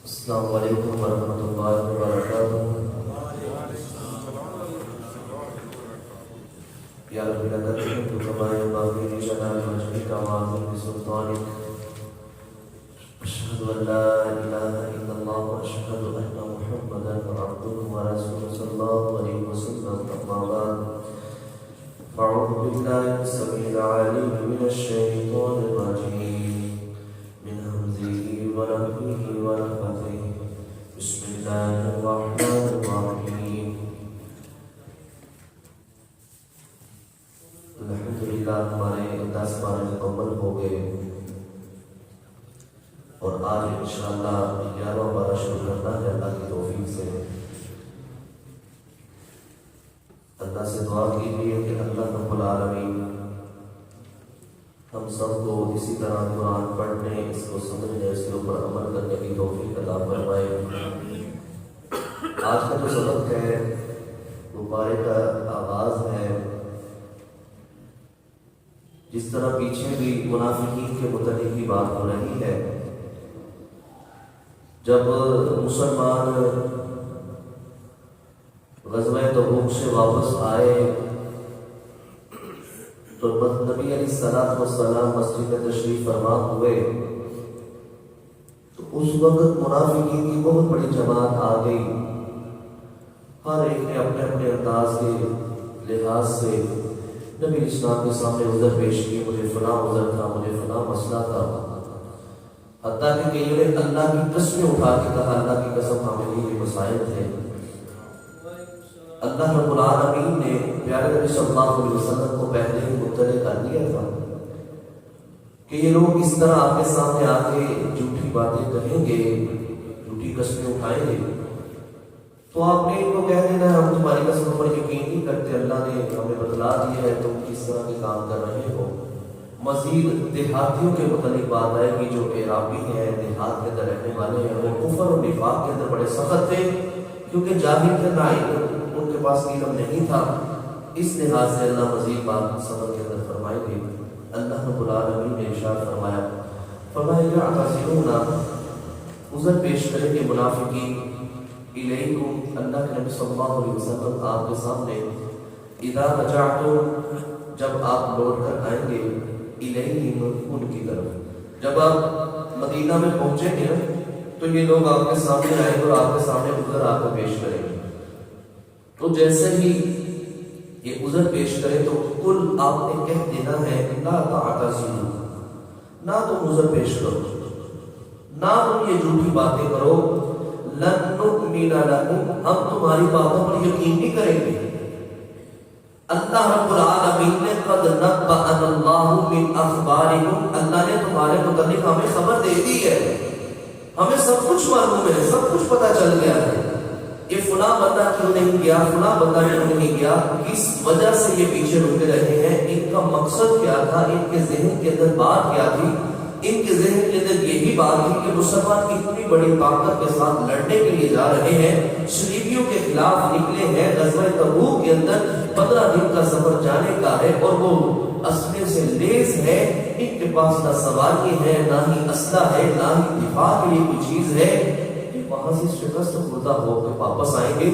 السلام علیکم ورحمۃ اللہ وبرکاتہ۔ یا رب لقد كما ينبغي لجلال وجهك وعظيم سلطانك، أشهد أن لا إله إلا الله وأشهد أن محمدا عبده ورسوله صلى الله عليه وسلم. أما بعد، فأعوذ بالله السميع العليم من الشيطان الرجيم من همزه ونفخه ونفثه. بسم الله الرحمن الرحيم. الحمدللہ ہمارے 10 پارے مکمل ہو گئے اور آج انشاءاللہ 11واں پارہ شروع کرنا ہے اللہ کی توفیق سے۔ اللہ سے دعا کیجیے کہ اللہ رب العالمین ہم سب کو اسی طرح قرآن پڑھنے، اس کو سمجھنے، اس کے اوپر عمل کرنے کی توفیق عطا فرمائے۔ آج کا جو سبق ہے وہ پارے کا آغاز ہے۔ جس طرح پیچھے بھی منافقین کے متعلق کی بات ہو رہی ہے، جب مسلمان غزوہ تبوک سے واپس آئے تو نبی علیہ السلام مسجد میں تشریف فرما ہوئے تو اس وقت منافقین کی بہت بڑی جماعت آ گئی۔ ہر ایک نے اپنے اپنے انداز کے لحاظ سے نبی اسلام کے سامنے عذر پیش کیے، مجھے فلاں عذر تھا، مجھے فلاں مسئلہ تھا، حتیٰ کہ کئی نے اللہ کی قسمیں اٹھا کے کہا اللہ کی قسم ہمیں یہ مسائل تھے۔ اللہ رب العالمین نے پیارے نبی صلی اللہ علیہ وسلم کو پہلے ہی مطلع کر دیا تھا کہ یہ لوگ اس طرح آپ کے سامنے آ کے جھوٹی باتیں کہیں گے، جھوٹی قسمیں اٹھائیں گے، تو آپ نے ان کو کہہ دینا ہے ہم تمہاری قسموں پر یقین نہیں کرتے، اللہ نے ہمیں بتلا دیا ہے تم کس طرح کے کام کر رہے ہو۔ مزید دیہاتیوں کے متعلق بات آئے گی، جو عرابی ہیں، دیہات کے اندر رہنے والے ہیں، وہ کفر اور نفاق کے اندر بڑے سخت تھے، کیونکہ جاہل تھے، نہ ان کے پاس علم نہیں تھا۔ اس لحاظ سے اللہ مزید بات سبق کے اندر فرمائے گی۔ اللہ رب العالمین نے ارشاد فرمایا یعتذرون، عذر پیش کریں گے منافقین الیکم، اللہ کے نبی صلی اللہ علیہ وسلم آپ کے سامنے، اذا رجعتم، جب آپ لوٹ کر آئیں گے، الیہم، ان کی طرف، جب آپ مدینہ میں پہنچیں گے تو یہ لوگ آپ کے سامنے آئیں گے اور آپ کے سامنے عذر آپ کو پیش کریں گے۔ تو جیسے ہی یہ عذر پیش کرے تو کل آپ نے کہہ دینا ہے لا تعتذروا، نہ تم عذر پیش کرو، نہ تم یہ جھوٹی باتیں کرو، لن نؤمن لکم، ہم تمہاری باتوں پر یقین نہیں کریں گے۔ اللہ رب العالمین نے قد نبأنا اللہ من اخبارکم، اللہ نے تمہارے متعلق ہمیں خبر دے دی ہے، ہمیں سب کچھ معلوم ہے، سب کچھ پتہ چل گیا ہے، یہ فلاں بندہ کیوں نہیں گیا، فلاں بندہ کیوں نہیں گیا، کس وجہ سے یہ پیچھے رکے رہے ہیں، ان کا مقصد کیا تھا، ان کے ذہن کے اندر بات کیا تھی۔ ان کے ذہن کے اندر یہی بات تھی کہ مسلمان اتنی بڑی طاقت کے ساتھ لڑنے کے لیے جا رہے ہیں، صلیبیوں کے خلاف نکلے ہیں، غزوہ تبوک کے اندر 15 دن کا سفر جانے کا ہے اور وہ اسلحے سے لیس ہے، ان کے پاس نہ سواری ہے، نہ ہی اسلحہ ہے، نہ ہی دفاع کے لیے کوئی چیز ہے، وہاں سے شکست خوردہ ہو کے واپس آئیں گے۔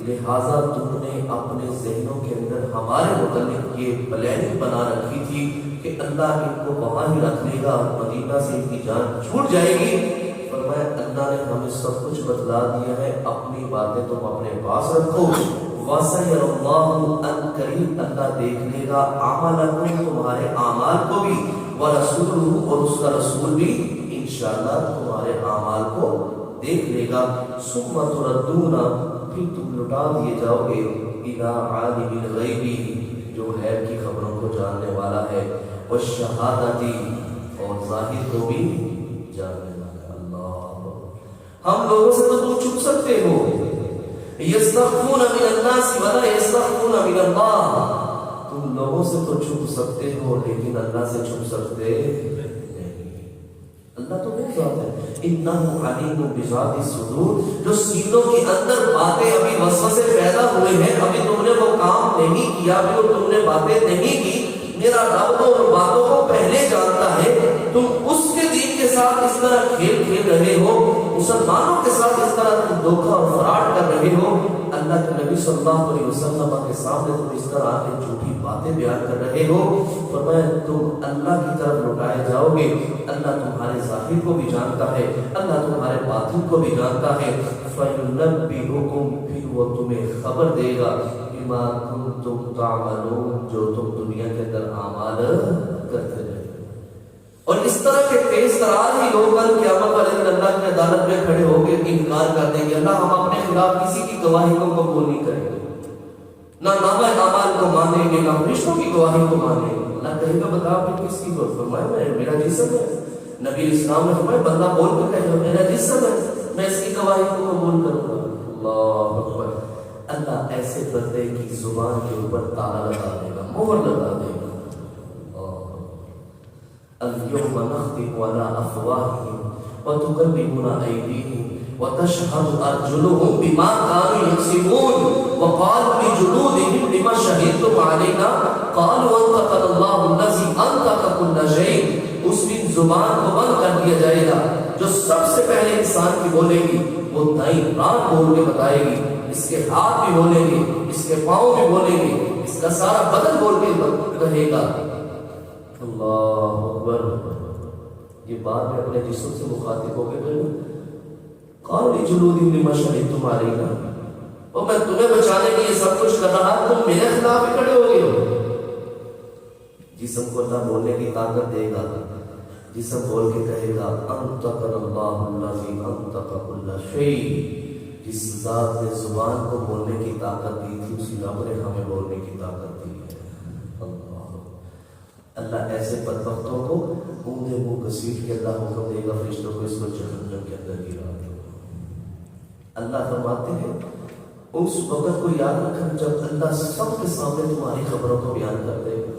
لہٰذا تم نے اپنے ذہنوں کے اندر ہمارے متعلق یہ پلاننگ بنا رکھی تھی کہ اللہ ان کو وہاں ہی رکھ لے گا، مدینہ سے ان کی جان چھوٹ جائے گی۔ فرمایا اللہ نے ہمیں سب کچھ بتلا دیا ہے، اپنی باتیں تم اپنے پاس رکھو، وَسَيَرَ اللَّهُ أَنْ قَرِيبٌ، اللہ دیکھ لے گا اعمالکم، تمہارے اعمال کو بھی، وَرَسُولُهُ، اور اس کا رسول بھی انشاءاللہ تمہارے اعمال کو دیکھ لے گا۔ ثم تردون، پھر تم لٹا دیے جاؤ گے، الی عالم الغیب، جو غیب کی خبروں کو جاننے والا ہے، والشہادۃ، اور ظاہر کو بھی جاننے والا ہے۔ اللہ، ہم لوگوں سے تو تم چھپ سکتے ہو، یستخفون من الناس ولا یستخفون من اللہ، تم لوگوں سے تو چھپ سکتے ہو لیکن اللہ سے چھپ سکتے اللہ تو وہ ذات ہے، انہ علیم بذات الصدور، جو سینوں کے اندر باتیں ابھی وسوسے پیدا ہوئے ہیں، ابھی تم نے وہ کام نہیں کیا، ابھی تم نے باتیں نہیں کی، میرا رب تو ان باتوں کو پہلے جانتا ہے، تم اس کے دین کے ساتھ اس طرح کھیل کھیل رہے ہو، مسلمانوں کے ساتھ اس طرح تم دھوکہ اور فراڈ کر رہے ہو، اللہ کے نبی صلی اللہ علیہ وسلم کے سامنے تم اس طرح کی جھوٹی باتیں بیان کر رہے ہو، فرمایا تم اللہ کی طرف لوٹائے جاؤ گے، اللہ تمہارے ظاہر کو بھی جانتا ہے، اللہ تمہارے باطن کو بھی جانتا ہے، فَيُنَبِّئُكُمْ، پھر وہ تمہیں خبر دے گا بِمَا كُنْتُمْ تَعْمَلُونَ، جو تم دنیا کے اندر اعمال کرتے رہے۔ اور اس طرح کے تیز ترار ہی لوگ کل قیامت والے دن اللہ کی عدالت میں کھڑے ہو کے انکار کر دیں گے، اللہ ہم اپنے خلاف کسی کی گواہی کو قبول نہیں کریں گے، نہ نامہ اعمال کو مانیں گے، نہ فرشتوں کی گواہی کو مانیں گے۔ اللہ کہے گا بتا آپ نے کس کی کو؟ فرمایا میرا جسم ہے۔ نبی اسلام نے فرمایا بندہ بول کے کہے گا میرا جسم ہے، میں اس کی گواہی کو قبول کروں گا۔ اللہ اکبر۔ اللہ ایسے بندے کی زبان کے اوپر تالا لگا دے گا، مہر لگا دے گا۔ اليوم نختم على أفواههم وتكلمنا أيديهم وتشهد أرجلهم بما كانوا يكسبون وقالوا لجلودهم لما شهدتم علينا قالوا أنطقنا الله الذي أنطق كل شيء۔ اس دن زبان کو بند کر دیا جائے گا، جو سب سے پہلے انسان کی بولے گی وہ دائیں رات بول کے بتائے گی، اس کے ہاتھ بھی بولیں گے، اس کے پاؤں بھی بولیں گے، اس کا سارا بدن بول کے کہے گا۔ اللہ اکبر۔ یہ بات میں اپنے جسم سے مخاطب ہو گئے، قالوا لجلودهم لما شهدتم علينا، اور میں تمہیں بچانے کے لیے سب کچھ کر رہا، تم میرے خلاف ہی کھڑے ہو گئے ہو۔ جسم کو اللہ بولنے کی طاقت دے گا، جسم بول کے کہے گا انطقنا اللہ الذی انطق کل شیء، جس ذات نے زبان کو بولنے کی طاقت دی تھی اسی رب نے ہمیں بولنے کی طاقت دی ہے۔ اللہ ایسے بدبختوں کو اونھے منہ گھسیٹ کے اللہ حکم دے گا فرشتوں کو اس کو جہنم کے اندر گرا دو۔ اللہ فرماتے ہیں اس وقت کو یاد رکھنا جب اللہ سب کے سامنے تمہاری خبروں کو بیان کر دے گا۔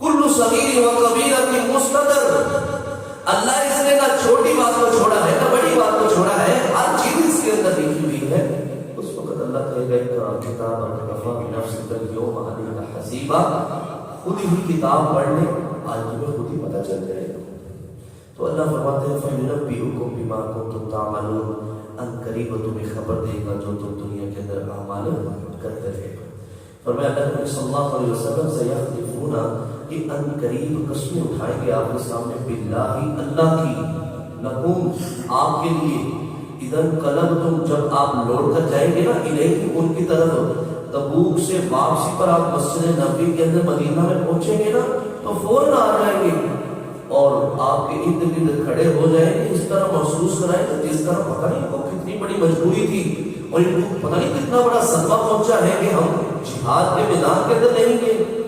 کل صغیر و کبیرۃ مستدر، اللہ اس نے نہ چھوٹی بات کو چھوڑا ہے نہ بڑی بات کو چھوڑا ہے، ہر چیز اس کے اندر لکھی ہوئی ہے۔ اس وقت اللہ کہے گا اقرأ کتابک کفیٰ بنفسک اليوم علیک حسیبا، خود ہی کتاب پڑھ لیں، آج تمہیں خود ہی پتہ چل جائے گا۔ تو اللہ فرماتے ہیں فَيُنَبِّئُكُم بِمَا كُنتُمْ تَعْمَلُونَ، ان قریب وہ تمہیں خبر دے گا جو تم دنیا کے اندر اعمال کرتے رہے گا۔ فرمایا اللہ نبی صلی اللہ علیہ وسلم سے یحلفون، کہ ان قریب قسمیں اٹھائیں گے آپ کے سامنے، باللہ اللہ کی، لکم آپ کے لیے، اذا انقلبتم جب آپ لوٹ کر جائیں گے نا الیہم ان کی طرف، تبوک سے واپسی پر آپ مسجد نبوی کے اندر مدینہ میں پہنچیں گے نا تو فوراً آ جائیں گے اور آپ کے ارد گرد کھڑے ہو جائیں گے، اس طرح محسوس کرائیں گے جس طرح پتہ نہیں کو کتنی بڑی مجبوری تھی اور ان کو پتہ نہیں کتنا بڑا صدمہ پہنچا ہے کہ ہم جہاد کے میدان کے اندر نہیں گئے۔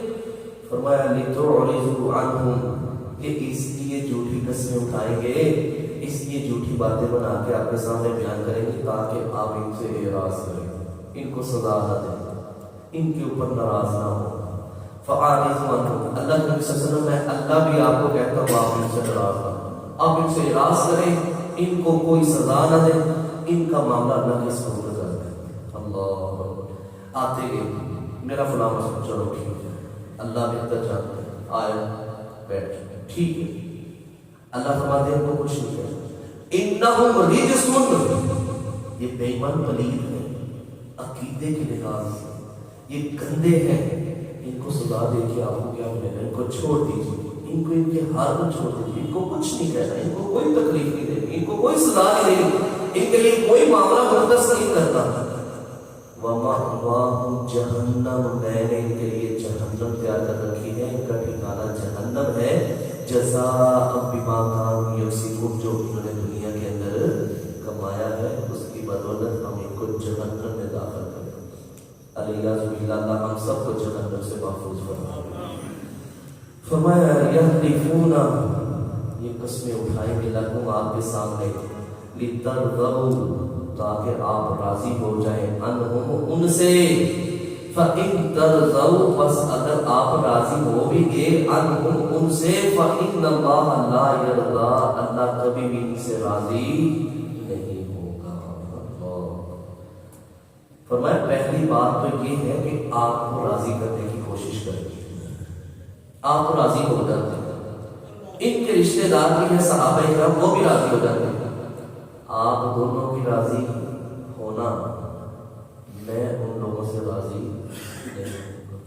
فرمایا لِتُعْرِضُوا عَنْهُمْ، کہ اس لیے جھوٹی قسمیں اٹھائیں گے، اس لیے جھوٹی باتیں بنا کے آپ کے سامنے بیان کریں گے تاکہ آپ ان سے اعراض کریں، ان کو سزا نہ دیں، ان کے اوپر ناراض نہ ہو۔ فَأَعْرِضُوا عَنْهُمْ، اللہ کے نبی صلی اللہ علیہ وسلم، میں اللہ بھی آپ کو کہتا ہوں آپ ان سے ناراض نہ ہوں، آپ ان سے اعراض کریں، ان کو کوئی سزا نہ دیں، ان کا معاملہ اللہ کے سپرد کر دیں۔ اللہ آتے گئے میرا فلاں مسئلہ، چلو ٹھیک ہے، اللہ بہتر جانتے ہیں، آئے بیٹھ ٹھیک ہے، اللہ فرماتے ہیں ان کو کچھ نہیں کہنا، انہم رجس، یہ بے ایمان پلید ہے عقیدے کے لحاظ سے، یہ گندے ہیں، ان کو سزا دے کے آپ کو کیا ملے گا، ان کو چھوڑ دیجیے، ان کو ان کے حال میں چھوڑ دیجیے، ان کو کچھ نہیں کہنا، ان کو کوئی تکلیف نہیں دینی، ان کو کوئی سزا نہیں دینی، ان کے لیے کوئی معاملہ مختص نہیں کرنا۔ وَمَأْوَاهُمْ جَهَنَّمُ، میں نے ان کے لیے جہنم تیار کر رکھی ہے، ان کا ٹھکانہ جہنم ہے، جزاء بما كانوا يكسبون، جو انہوں نے دنیا کے اندر کمایا ہے اس کی بدولت ہم ان کو جہنم میں داخل کریں۔ علیہ باللہ، اللہ ہم سب کو جہنم سے محفوظ فرمائے۔ فرمایا یحلفون، یہ قسمیں اٹھائیں گے لکم آپ کے سامنے، لترضوا، تاکہ آپ راضی ہو جائیں، عنہم ان سے، فَإِن تَرْضَوْا، بس اگر آپ راضی ہو بھی گئے، عنہم ان سے، فَإِنَّ اللَّهَ لَا يَرْضَىٰ، اللہ کبھی بھی ان سے راضی نہیں ہوگا۔ فرمایا پہلی بات تو یہ ہے کہ آپ کو راضی کرنے کی کوشش کریں، آپ کو راضی ہو جاتے ہیں، ان کے رشتہ دار بھی ہیں صحابہ کرام، وہ بھی راضی ہو جاتے ہیں، آپ دونوں کی راضی ہونا، میں ان لوگوں سے راضی نہیں ہوں،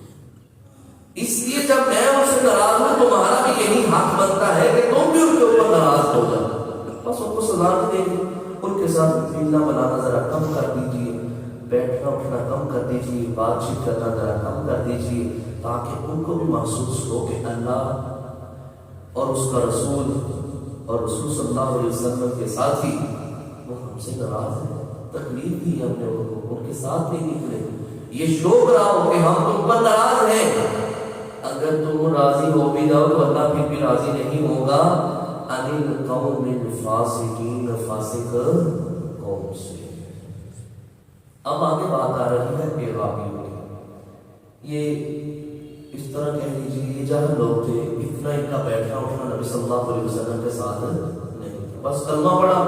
اس لیے جب میں ان سے ناراض ہوں تمہارا بھی یہی حق بنتا ہے کہ تم بھی ان کے اوپر ناراض ہو جاؤ، بس ان کو سزا دے دیں، ان کے ساتھ ملنا بنانا ذرا کم کر دیجیے، بیٹھنا اٹھنا کم کر دیجیے، بات چیت کرنا ذرا کم کر دیجیے، تاکہ ان کو بھی محسوس ہو کہ اللہ اور اس کا رسول اور رسول صلی اللہ علیہ وسلم کے ساتھی وہ ہم سے ناراض ہیں، تکلیف دی ہم نے ان کے ساتھ نہیں نکلے، یہ شوق رہا ہو کہ ہم تم پر ناراض ہیں، اگر تم راضی ہو بھی جاؤ تو اللہ پھر بھی راضی نہیں ہوگا، عن القوم الفاسقین، فاسق قوم سے۔ اب آگے بات آ رہی ہے بیغابیوں کی، یہ اس طرح کہہ لیجیے یہ جہاں لوگ تھے اتنا ان کا بیٹھنا اٹھنا نبی صلی اللہ علیہ وسلم کے ساتھ نہیں تھا، بس کلمہ پڑھا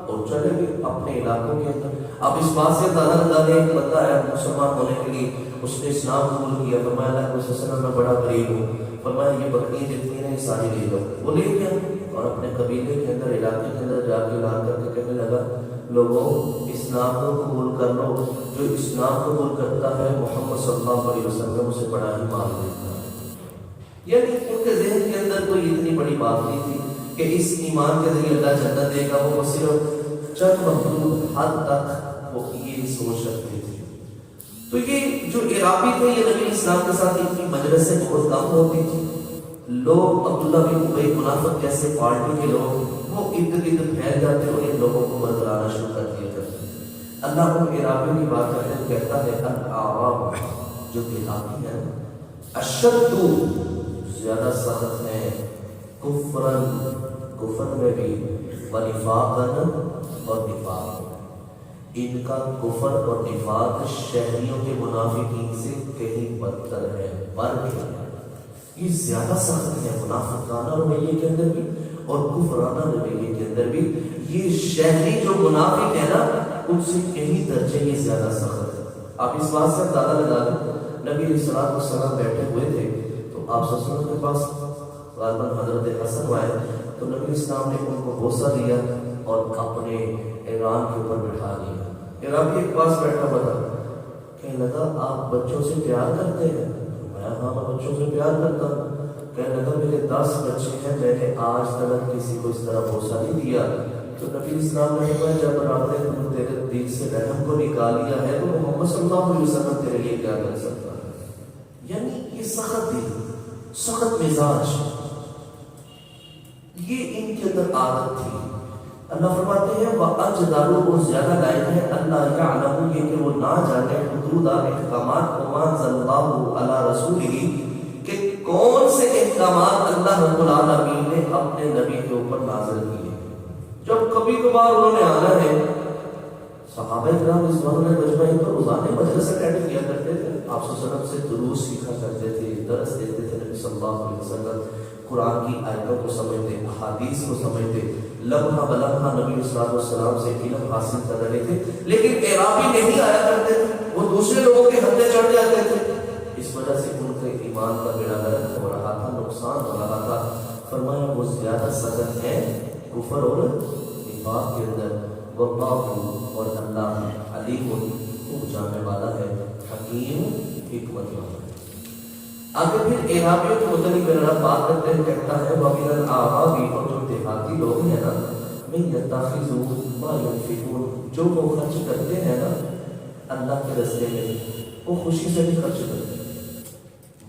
اور چلے گئے اپنے علاقوں کے اندر۔ اب اس بات سے اندازہ لگا لیں ایک بندہ ہے مسلمان ہونے کے لیے، اس نے اسلام قبول کیا، فرمایا اللہ علیہ وسلم میں بڑا غریب ہوں، فرمایا یہ بکری جتنی ہیں یہ ساری لے لو، وہ لے گیا اور اپنے قبیلے کے اندر علاقے کے اندر جا کے اعلان کر کے کہنے لگا لوگوں اسلام کو قبول کر لو، جو اسلام قبول کرتا ہے محمد صلی اللہ علیہ وسلم اسے بڑا ہی مال دیتا ہے۔ یعنی ان کے ذہن کے اندر کوئی اتنی بڑی بات نہیں تھی کہ اس ایمان کے ذریعے اللہ جنت دے گا، وہ صرف چند محدود حد تک وہ یہ سوچ رکھتے تھے۔ تو یہ جو عرابی تھے یہ نبی اسلام کے ساتھ ان کی مجلسیں بہت کم ہوتی تھی، لوگ عبداللہ بن ابی منافق جیسے پارٹی کے لوگ وہ ارد گرد پھیل جاتے اور ان لوگوں کو برگلانا شروع کر دیا کرتے۔ اللہ ان عرابیوں کی بات کرتے ہیں، کہتا ہے الاعراب جو دیہاتی ہیں اشد زیادہ سخت ہیں، کفرن کفر میں بھی، ونفاقن اور نفاق، ان کا کفر اور نفاق شہریوں کے منافقین سے کہیں بدتر ہے، فرق ہے، یہ زیادہ سخت ہے منافقانہ رویے کے اندر بھی اور کفرانہ رویے کے اندر بھی، یہ شہری جو منافق ہے نا ان سے کہیں درجے یہ زیادہ سخت ہے۔ آپ اس بات سے اندازہ لگا لیں نبی علیہ الصلوۃ والسلام بیٹھے ہوئے تھے تو آپ صلی اللہ علیہ وسلم کے پاس غالباً حضرت حسن آئے تو نبی اسلام نے ان کو بوسہ دیا اور اپنے ایران کے اوپر بٹھا دیا۔ عرابی ایک پاس بیٹھا ہوا تھا، کہنے لگا آپ بچوں سے پیار کرتے ہیں؟ میں ہاں میں بچوں سے پیار کرتا ہوں۔ کہنے لگا میرے 10 بچے ہیں، میں نے آج تک کسی کو اس طرح بوسہ نہیں دیا۔ تو نبی اسلام نے کہا جب رب نے تیرے دل سے رحم کو نکال لیا ہے تو محمد صلی اللہ علیہ وسلم تیرے لیے کیا کر سکتا ہے؟ یعنی یہ سخت دل، سخت مزاج، یہ ان کے اندر عادت تھی۔ اللہ فرماتے ہیں وَأَجْدَرُ اور زیادہ لائق ہے اللہ یعلم یہ کہ وہ نہ جانے حدود احکامات وَمَا اللَّهُ عَلَى رَسُولِهِ کہ کون سے احکامات اللہ رب العالمین نے اپنے نبی کے اوپر نازل کیے۔ جب کبھی کبھار انہوں نے آنا ہے، صحابہ کرام رضوان اللہ مجمعین تو روزانہ مجلس اٹینڈ کیا کرتے تھے، آپ صلی اللہ علیہ وسلم سے دروس سیکھا کرتے تھے، درس دیتے تھے، نبی صلی اللہ علیہ وسلم قرآن کی آیتوں کو سمجھتے، احادیث کو سمجھتے، لمحہ بلمحہ نبی صلی اللہ علیہ وسلم سے علم حاصل کر رہے تھے، لیکن عرابی نہیں آیا کرتے تھے، وہ دوسرے لوگوں کے ہتھے چڑھ جاتے تھے، اس وجہ سے ان کے ایمان کا بیڑا غرق ہو رہا تھا، نقصان ہو رہا تھا۔ فرمایا وہ زیادہ سخت ہے کفر اور نفاق کے اندر، واللہ اور اللہ علیم خوب جاننے والا ہے، حکیم حکمت والا ہے۔ آگے پھر عرابیوں کے متعلق میرا بات کرتے ہیں، کہتا ہے وَمِنَ الْأَعْرَابِ اور جو دیہاتی لوگ ہیں نا مَن يَتَّخِذُ مَا يُنْفِقُونَ جو وہ خرچ کرتے ہیں نا اللہ کے راستے میں وہ خوشی سے بھی خرچ کرتے ہیں،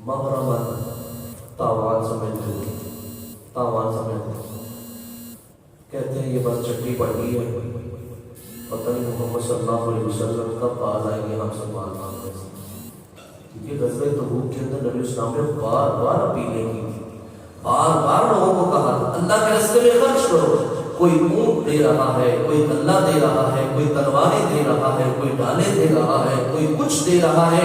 مغرماً تاوان سمجھتے ہیں، تاوان سمجھتے ہیں، کہتے ہیں یہ بس چٹی پڑ گئی ہے، پتہ نہیں محمد صلی اللہ علیہ وسلم کب باز آئیں گے ہم سے مال مانگنے سے۔ کیونکہ غزوہ تبوک کے اندر نبی اسلام نے بار بار اپیلیں کی تھی، بار بار لوگوں کو کہا تھا اللہ کے راستے میں خرچ کرو، کوئی اونٹ دے رہا ہے، کوئی غلہ دے رہا ہے، کوئی تلواریں دے رہا ہے، کوئی ڈالیں دے رہا ہے، کوئی کچھ دے رہا ہے،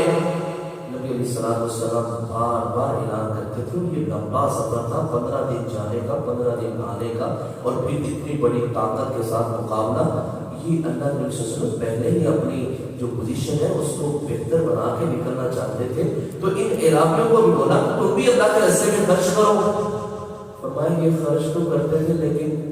نبی علیہ الصلوۃ والسلام بار بار اعلان کرتے تھے۔ یہ لمبا سفر تھا، 15 دن جانے کا، 15 دن آنے کا، اور پھر اتنی بڑی طاقت کے ساتھ مقابلہ، یہ اللہ کے نبی صلی اللہ علیہ وسلم پہلے ہی اپنی جو پوزیشن ہے اس کو بہتر بنا کے نکلنا چاہتے تھے۔ تو ان عرابیوں کو بھی بولا تم بھی اللہ کے راستے میں خرچ کرو۔ فرمایا یہ خرچ تو کرتے تھے لیکن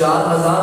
4000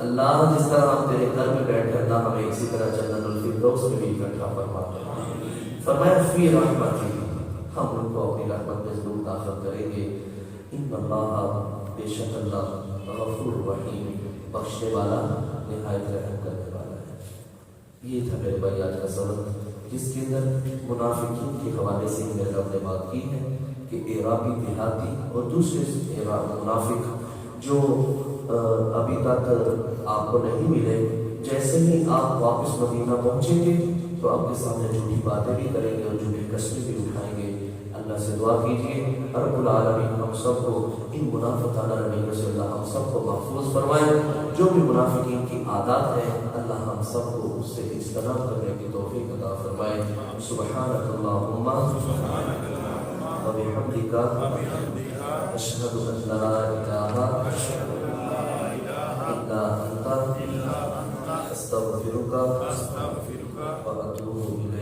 اللہ جس طرح ہم تیرے گھر میں بیٹھے اللہ ہمیں اسی طرح جنت الفردوس میں بھی اکٹھا فرما دے۔ فرمایا فی رحمتی، ہم ان کو اپنی رحمت میں ضرور داخل کریں گے۔ ان اللہ، بے شک اللہ غفور رحیم، بخشنے والا نہایت رحم کرنے والا ہے۔ یہ تھا میرے بھائی آج کا سبق، جس کے اندر منافقین کے حوالے سے میرے رب نے بات کی ہے کہ اعرابی دیہاتی اور دوسرے منافق جو ابھی تک آپ کو نہیں ملے، جیسے ہی آپ واپس مدینہ پہنچیں گے تو آپ کے سامنے جھوٹی باتیں بھی کریں گے اور جھوٹی قسمیں بھی اٹھائیں گے۔ اللہ سے دعا کیجیے رب العالمین ہم سب کو ان منافقانہ رویوں سے اللہ ہم سب کو محفوظ فرمائے۔ جو بھی منافقین کی عادات ہیں اللہ ہم سب کو اس سے اجتناب کرنے کی توفیق عطا فرمائے۔ سبحانک اللہم وبحمدک اشہد ان لا الہ الا انت استغفرک واتوب الیک۔